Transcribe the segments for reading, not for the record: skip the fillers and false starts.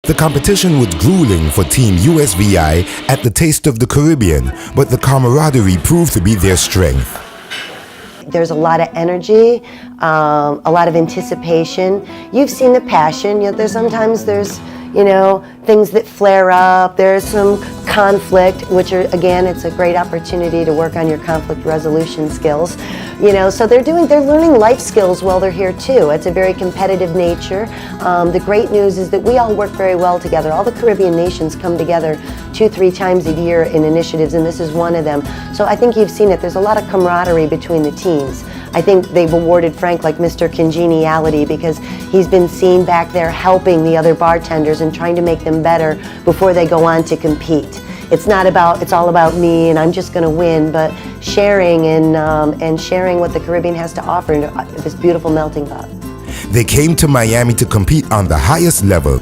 The competition was grueling for Team USVI at the Taste of the Caribbean, but the camaraderie proved to be their strength. There's a lot of energy, a lot of anticipation. You've seen the passion. Sometimes there's things that flare up. There's some conflict, which are, again, it's a great opportunity to work on your conflict resolution skills. So they're learning life skills while they're here too. It's a very competitive nature. The great news is that we all work very well together. All the Caribbean nations come together 2-3 times a year in initiatives, and this is one of them. So I think you've seen it. There's a lot of camaraderie between the teams. I think they've awarded Frank like Mr. Congeniality because he's been seen back there helping the other bartenders and trying to make them better before they go on to compete. It's all about me and I'm just going to win, but sharing and sharing what the Caribbean has to offer in this beautiful melting pot. They came to Miami to compete on the highest level.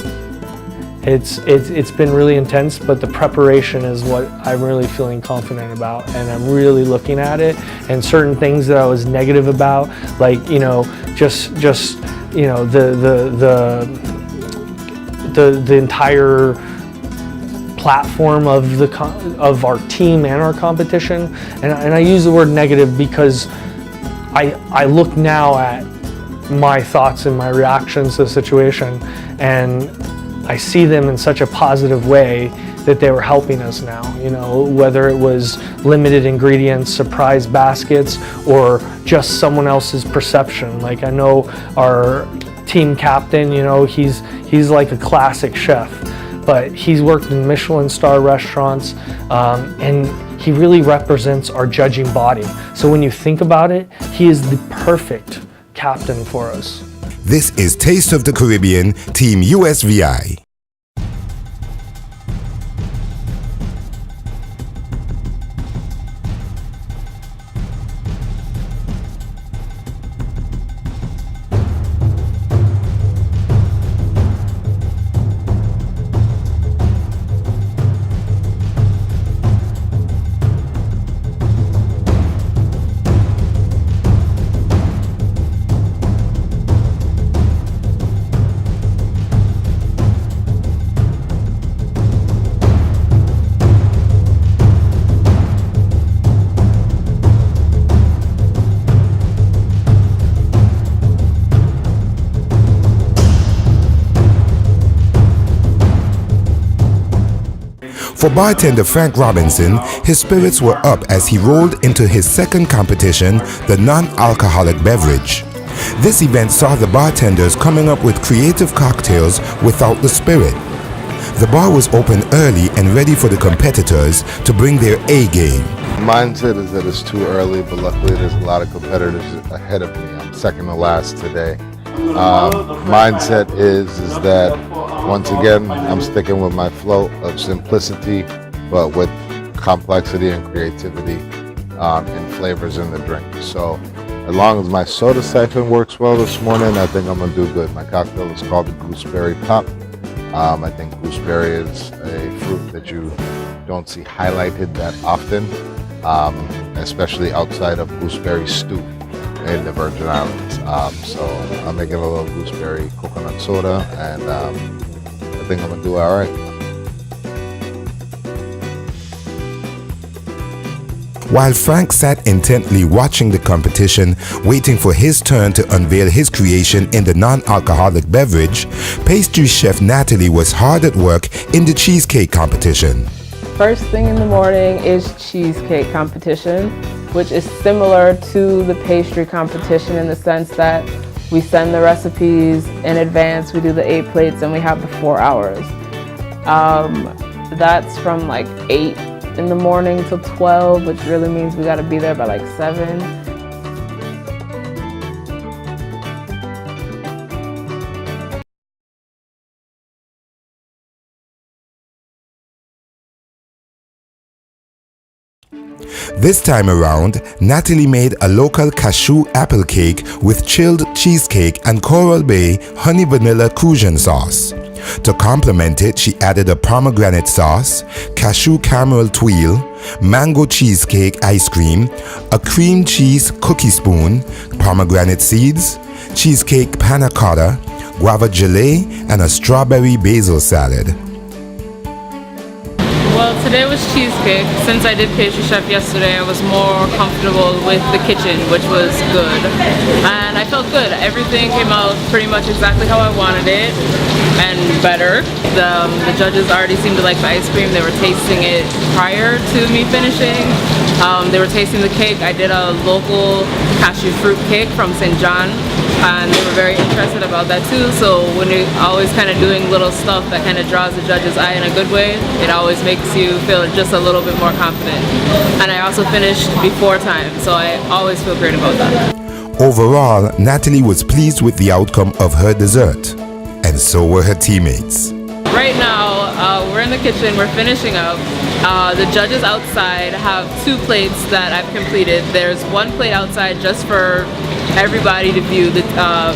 It's been really intense, but the preparation is what I'm really feeling confident about, and I'm really looking at it. And certain things that I was negative about, like the entire platform of our team and our competition, and I use the word negative because I look now at my thoughts and my reactions to the situation, and I see them in such a positive way that they were helping us now, whether it was limited ingredients, surprise baskets, or just someone else's perception. Like I know our team captain, he's like a classic chef, but he's worked in Michelin star restaurants, and he really represents our judging body. So when you think about it, he is the perfect captain for us. This is Taste of the Caribbean, Team USVI. For bartender Frank Robinson, his spirits were up as he rolled into his second competition, the non-alcoholic beverage. This event saw the bartenders coming up with creative cocktails without the spirit. The bar was open early and ready for the competitors to bring their A game. Mindset is that it's too early, but luckily there's a lot of competitors ahead of me. I'm second to last today. Mindset is that once again I'm sticking with my flow of simplicity, but with complexity and creativity and flavors in the drink. So as long as my soda siphon works well this morning, I think I'm gonna do good. My cocktail is called the Gooseberry Pop. I think gooseberry is a fruit that you don't see highlighted that often, especially outside of gooseberry stew in the Virgin Islands. So I'm making a little gooseberry coconut soda, and I think I'm gonna do all right. While Frank sat intently watching the competition, waiting for his turn to unveil his creation in the non-alcoholic beverage, pastry chef Natalie was hard at work in the cheesecake competition. First thing in the morning is cheesecake competition, which is similar to the pastry competition in the sense that we send the recipes in advance, we do the 8 plates, and we have the 4 hours. That's from like 8 in the morning till 12, which really means we gotta be there by like 7. This time around, Natalie made a local cashew apple cake with chilled cheesecake and Coral Bay honey vanilla Cajun sauce. To complement it, she added a pomegranate sauce, cashew caramel tuile, mango cheesecake ice cream, a cream cheese cookie spoon, pomegranate seeds, cheesecake panna cotta, guava gelée, and a strawberry basil salad. Well, today was cheesecake. Since I did pastry chef yesterday, I was more comfortable with the kitchen, which was good. And I felt good. Everything came out pretty much exactly how I wanted it, and better. The judges already seemed to like the ice cream. They were tasting it prior to me finishing. They were tasting the cake. I did a local cashew fruit cake from St. John, and they were very interested about that too. So when you're always kind of doing little stuff that kind of draws the judge's eye in a good way, it always makes you feel just a little bit more confident. And I also finished before time, so I always feel great about that. Overall, Natalie was pleased with the outcome of her dessert, and so were her teammates. Right now, we're in the kitchen, we're finishing up. The judges outside have 2 plates that I've completed. There's 1 plate outside just for everybody to view, the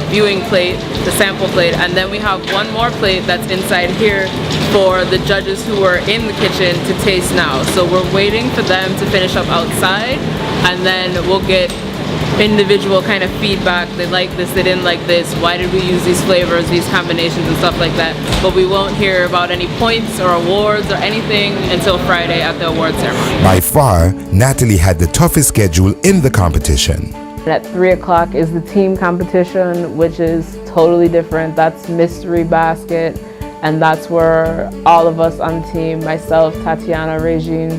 viewing plate, the sample plate, and then we have 1 more plate that's inside here for the judges who are in the kitchen to taste now. So we're waiting for them to finish up outside, and then we'll get individual kind of feedback. They like this, they didn't like this, why did we use these flavors, these combinations and stuff like that. But we won't hear about any points or awards or anything until Friday at the award ceremony. By far, Natalie had the toughest schedule in the competition. At 3 o'clock is the team competition, which is totally different. That's mystery basket, and that's where all of us on the team, myself, Tatiana, Regine,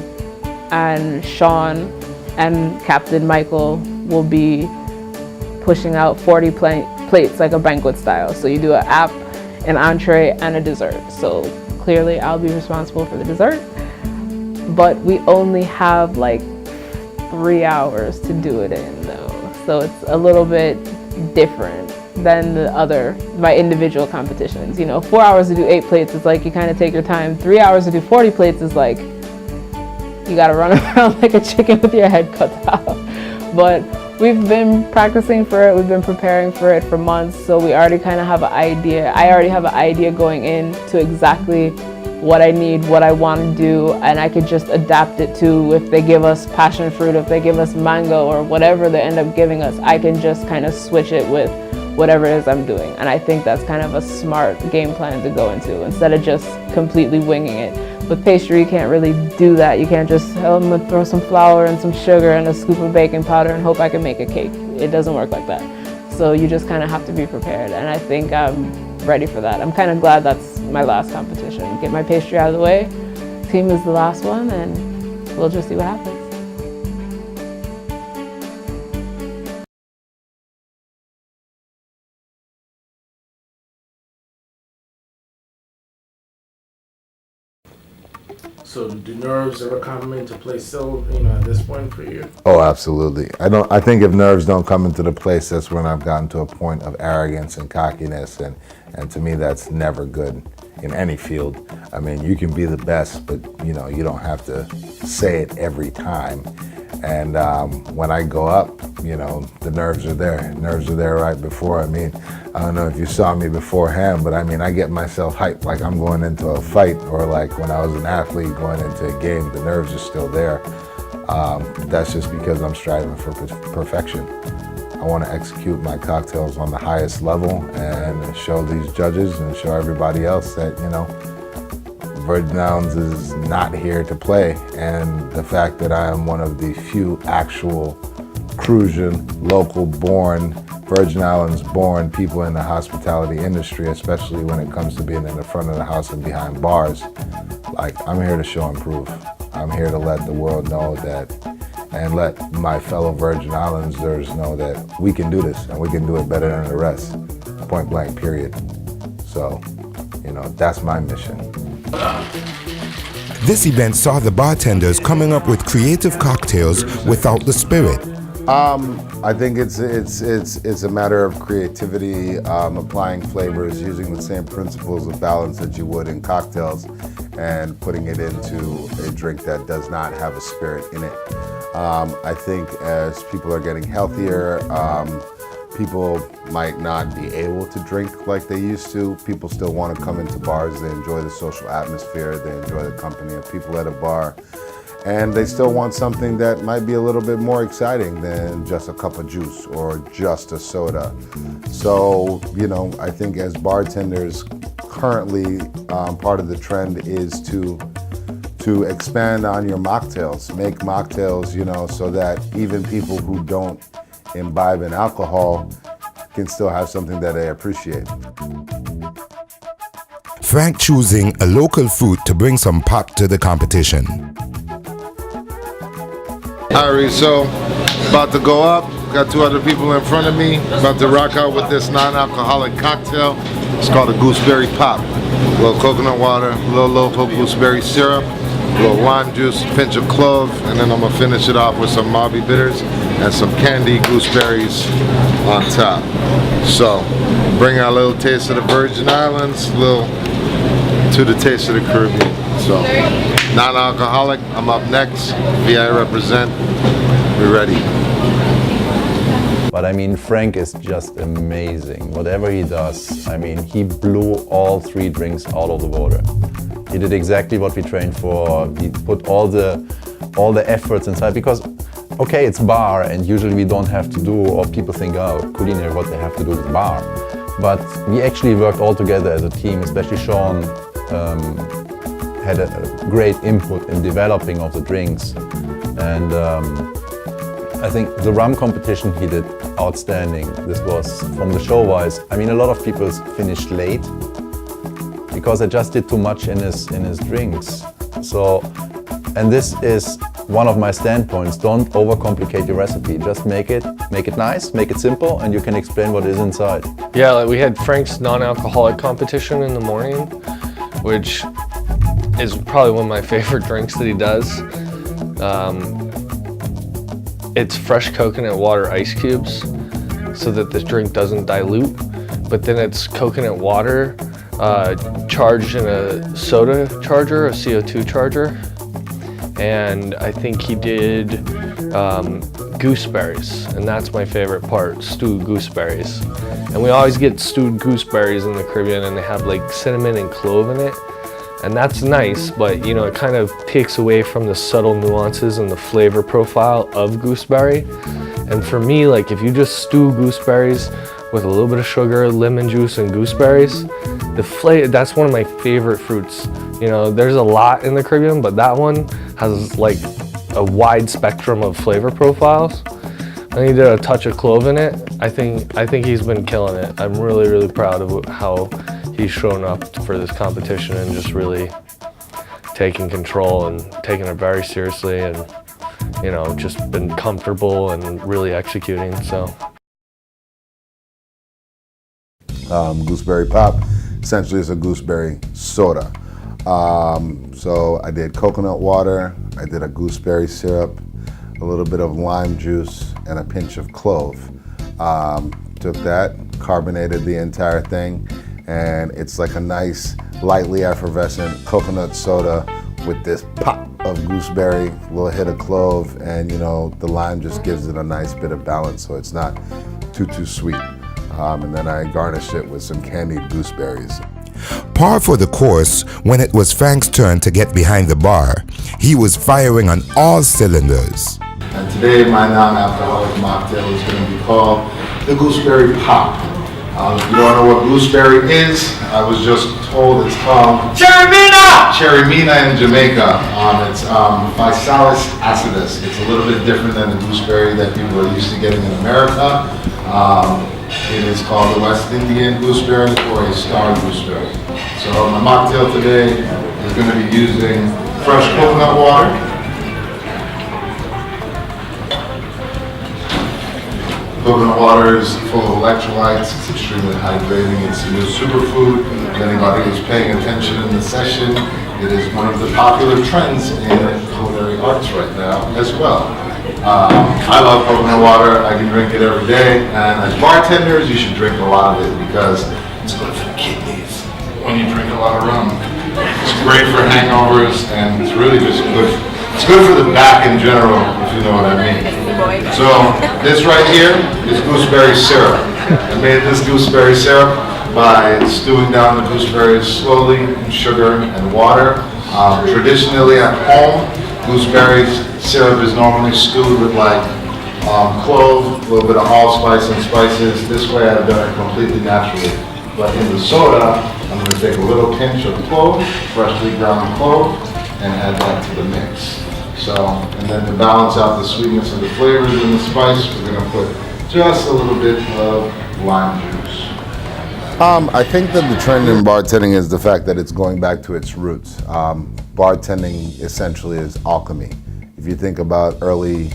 and Sean, and Captain Michael, will be pushing out 40 plates like a banquet style. So you do an app, an entree, and a dessert. So clearly I'll be responsible for the dessert, but we only have like 3 hours to do it in though. So it's a little bit different than my individual competitions. You know, 4 hours to do 8 plates is like you kind of take your time. 3 hours to do 40 plates is like you gotta run around like a chicken with your head cut off. But we've been practicing for it, we've been preparing for it for months, so we already kind of have an idea. I already have an idea going in to exactly what I need, what I want to do, and I could just adapt it to if they give us passion fruit, if they give us mango, or whatever they end up giving us, I can just kind of switch it with whatever it is I'm doing. And I think that's kind of a smart game plan to go into instead of just completely winging it. With pastry, you can't really do that. You can't just, oh, I'm gonna throw some flour and some sugar and a scoop of baking powder and hope I can make a cake. It doesn't work like that. So you just kind of have to be prepared, and I think I'm ready for that. I'm kind of glad that's my last competition. Get my pastry out of the way, team is the last one, and we'll just see what happens. So do nerves ever come into play still, you know, at this point for you? Oh, absolutely. I think if nerves don't come into the place, that's when I've gotten to a point of arrogance and cockiness, and to me that's never good in any field. I mean, you can be the best, but you know, you don't have to say it every time. And when I go up, you know, the nerves are there. Nerves are there right before. I mean, I don't know if you saw me beforehand, but I mean, I get myself hyped like I'm going into a fight, or like when I was an athlete going into a game, the nerves are still there. That's just because I'm striving for perfection. I want to execute my cocktails on the highest level and show these judges and show everybody else that, you know, Virgin Islands is not here to play, and the fact that I am one of the few actual Crucian, local-born, Virgin Islands-born people in the hospitality industry, especially when it comes to being in the front of the house and behind bars. Like, I'm here to show and prove. I'm here to let the world know that, and let my fellow Virgin Islanders know that we can do this, and we can do it better than the rest. Point blank, period. So, you know, that's my mission. This event saw the bartenders coming up with creative cocktails without the spirit. I think it's a matter of creativity, applying flavors, using the same principles of balance that you would in cocktails, and putting it into a drink that does not have a spirit in it. I think as people are getting healthier, people might not be able to drink like they used to. People still want to come into bars. They enjoy the social atmosphere. They enjoy the company of people at a bar. and they still want something that might be a little bit more exciting than just a cup of juice or just a soda. So, you know, I think as bartenders, currently part of the trend is to expand on your mocktails, make mocktails, you know, so that even people who don't imbibe in alcohol can still have something that they appreciate. Frank choosing a local fruit to bring some pop to the competition. Alright, so about to go up. Got two other people in front of me. About to rock out with this non-alcoholic cocktail. It's called a gooseberry pop. A little coconut water, a little local gooseberry syrup, a little lime juice, a pinch of clove, and then I'm gonna finish it off with some Mauby bitters and some candied gooseberries on top. So, bring out a little taste of the Virgin Islands, a little to the taste of the Caribbean. So, non-alcoholic, I'm up next. VI represent. We're ready. But I mean, Frank is just amazing. Whatever he does, I mean, he blew all three drinks out of the water. He did exactly what we trained for. He put all the efforts inside because, okay, it's bar, and usually we don't have to do, or people think, oh, culinary, what they have to do with bar. But we actually worked all together as a team, especially Sean had a great input in developing of the drinks. And I think the rum competition he did outstanding. This was, from the show-wise, I mean, a lot of people finished late because I just did too much in his drinks. So, and this is one of my standpoints. Don't overcomplicate your recipe. Just make it nice, make it simple, and you can explain what is inside. Yeah, like we had Frank's non-alcoholic competition in the morning, which is probably one of my favorite drinks that he does. It's fresh coconut water ice cubes so that this drink doesn't dilute, but then it's coconut water charged in a soda charger, a CO2 charger, and I think he did gooseberries, and that's my favorite part, stewed gooseberries. And we always get stewed gooseberries in the Caribbean, and they have like cinnamon and clove in it. And that's nice, but you know, it kind of takes away from the subtle nuances and the flavor profile of gooseberry. And for me, like if you just stew gooseberries with a little bit of sugar, lemon juice, and gooseberries, the flavor, that's one of my favorite fruits. You know, there's a lot in the Caribbean, but that one has like a wide spectrum of flavor profiles. And he did a touch of clove in it. I think he's been killing it. I'm really, really proud of how he's shown up for this competition and just really taking control and taking it very seriously, and you know, just been comfortable and really executing. So Gooseberry pop essentially is a gooseberry soda. So I did coconut water, I did a gooseberry syrup, a little bit of lime juice, and a pinch of clove. Took that, carbonated the entire thing, and it's like a nice, lightly effervescent coconut soda with this pop of gooseberry, a little hit of clove, and you know, the lime just gives it a nice bit of balance, so it's not too sweet. And then I garnished it with some candied gooseberries. Par for the course when it was Frank's turn to get behind the bar. He was firing on all cylinders. And today my non-alcoholic mocktail is going to be called the Gooseberry Pop. If you don't know what gooseberry is, I was just told it's called Cherry Mina in Jamaica. It's Physalis acidus. It's a little bit different than the gooseberry that people are used to getting in America. It is called the West Indian gooseberry or a star gooseberry. So my mocktail today is going to be using fresh coconut water, coconut water is full of electrolytes, it's extremely hydrating, it's a new superfood. If anybody who's paying attention in the session, it is one of the popular trends in culinary arts right now as well. I love coconut water, I can drink it every day, and as bartenders, you should drink a lot of it because it's good for the kidneys when you drink a lot of rum. It's great for hangovers, and it's really just good. It's good for the back in general, if you know what I mean. So this right here is gooseberry syrup. I made this gooseberry syrup by stewing down the gooseberries slowly in sugar and water. Traditionally at home, Gooseberry syrup is normally stewed with like clove, a little bit of allspice and spices. This way I've done it completely naturally. But in the soda, I'm going to take a little pinch of clove, freshly ground clove, and add that to the mix. So, and then to balance out the sweetness of the flavors and the spice, we're going to put just a little bit of lime juice. I think that the trend in bartending is the fact that it's going back to its roots. Bartending essentially is alchemy. If you think about early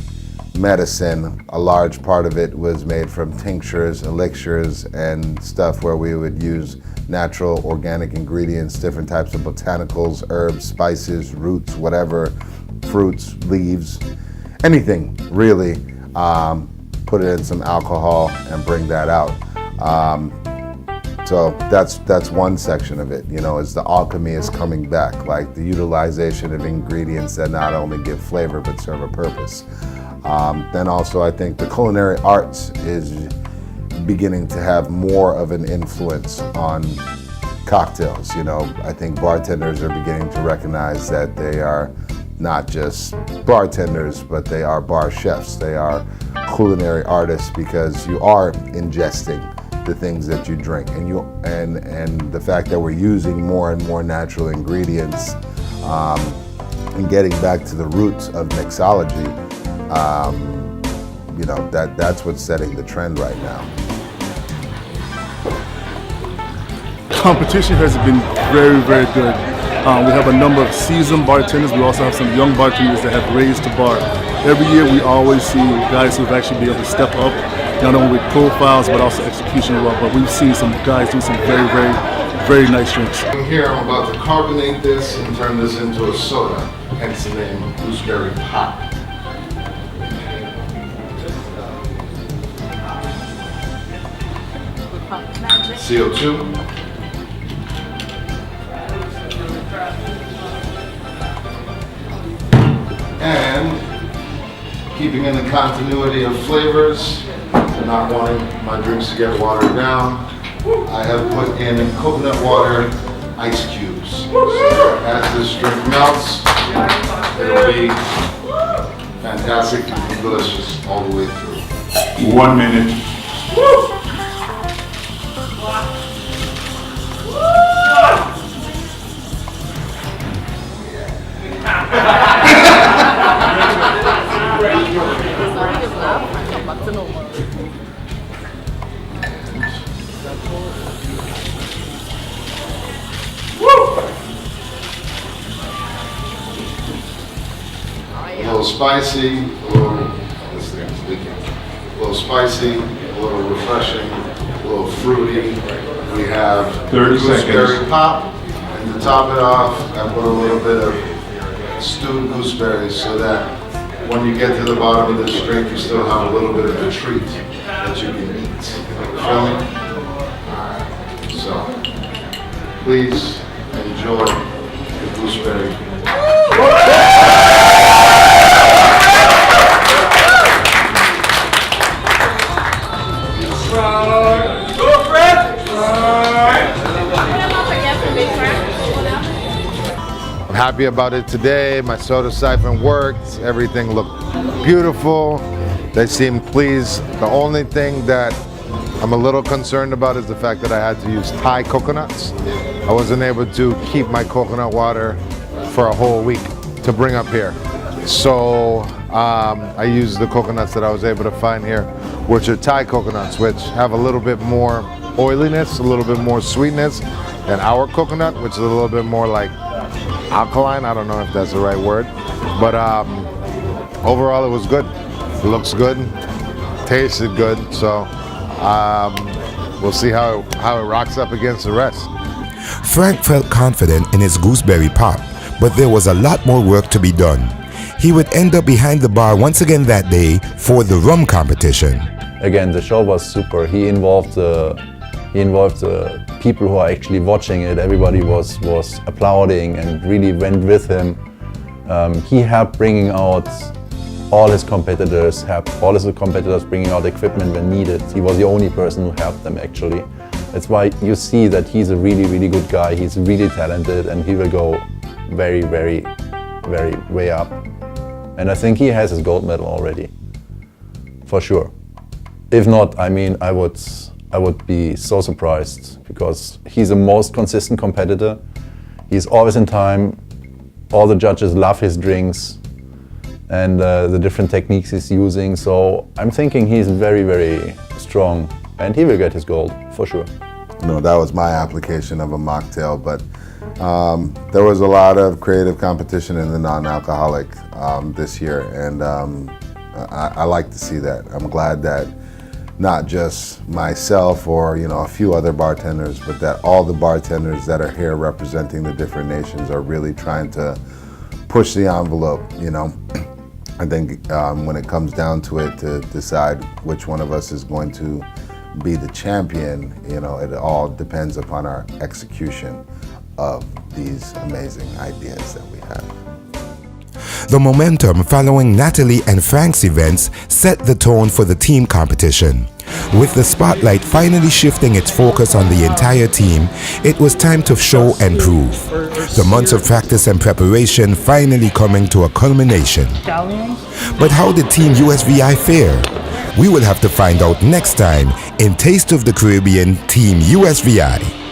medicine, a large part of it was made from tinctures, elixirs, and stuff where we would use natural organic ingredients, different types of botanicals, herbs, spices, roots, whatever, fruits, leaves, anything really, put it in some alcohol and bring that out. So that's one section of it, you know, is the alchemy is coming back, like the utilization of ingredients that not only give flavor but serve a purpose. Then also I think the culinary arts is beginning to have more of an influence on cocktails. You know, I think bartenders are beginning to recognize that they are not just bartenders, but they are bar chefs. They are culinary artists because you are ingesting the things that you drink, and the fact that we're using more and more natural ingredients and getting back to the roots of mixology. You know, that's what's setting the trend right now. Competition has been very, very good. We have a number of seasoned bartenders. We also have some young bartenders that have raised the bar. Every year we always see guys who've actually been able to step up, not only with profiles but also execution as well. But we've seen some guys do some very, very, very nice drinks. Here I'm about to carbonate this and turn this into a soda, hence the name Gooseberry Pop. CO2. And keeping in the continuity of flavors, not wanting my drinks to get watered down, I have put in coconut water ice cubes. So as this drink melts, it'll be fantastic and delicious all the way through. 1 minute. A little spicy, a little spicy, a little refreshing, a little fruity. We have 30 gooseberry seconds. pop, and to top it off, I put a little bit of stewed gooseberries so that when you get to the bottom of this drink, you still have a little bit of a treat that you can eat. Feel me? Alright, so please enjoy the gooseberry. I'm happy about it today. My soda siphon worked. Everything looked beautiful. They seemed pleased. The only thing that I'm a little concerned about is the fact that I had to use Thai coconuts. I wasn't able to keep my coconut water for a whole week to bring up here. So I used the coconuts that I was able to find here, which are Thai coconuts, which have a little bit more oiliness, a little bit more sweetness than our coconut, which is a little bit more like alkaline. I don't know if that's the right word, but overall it was good. It looks good, tasted good, so we'll see how it rocks up against the rest. Frank felt confident in his gooseberry pop, but there was a lot more work to be done. He would end up behind the bar once again that day for the rum competition. Again, the show was super. He involved the people who are actually watching it. Everybody was applauding and really went with him. He helped bringing out all his competitors, bringing out equipment when needed. He was the only person who helped them actually. That's why you see that he's a really, really good guy. He's really talented and he will go very, very very way up. And I think he has his gold medal already, for sure. If not, I mean, I would be so surprised because he's the most consistent competitor. He's always in time. All the judges love his drinks and the different techniques he's using. So I'm thinking he's very, very strong and he will get his gold for sure. No, that was my application of a mocktail, but there was a lot of creative competition in the non-alcoholic this year, and I like to see that. I'm glad that not just myself or a few other bartenders, but that all the bartenders that are here representing the different nations are really trying to push the envelope. I think when it comes down to it, to decide which one of us is going to be the champion, it all depends upon our execution of these amazing ideas that we have. The momentum following Natalie and Frank's events set the tone for the team competition. With the spotlight finally shifting its focus on the entire team, it was time to show and prove. The months of practice and preparation finally coming to a culmination. But how did Team USVI fare? We will have to find out next time in Taste of the Caribbean Team USVI.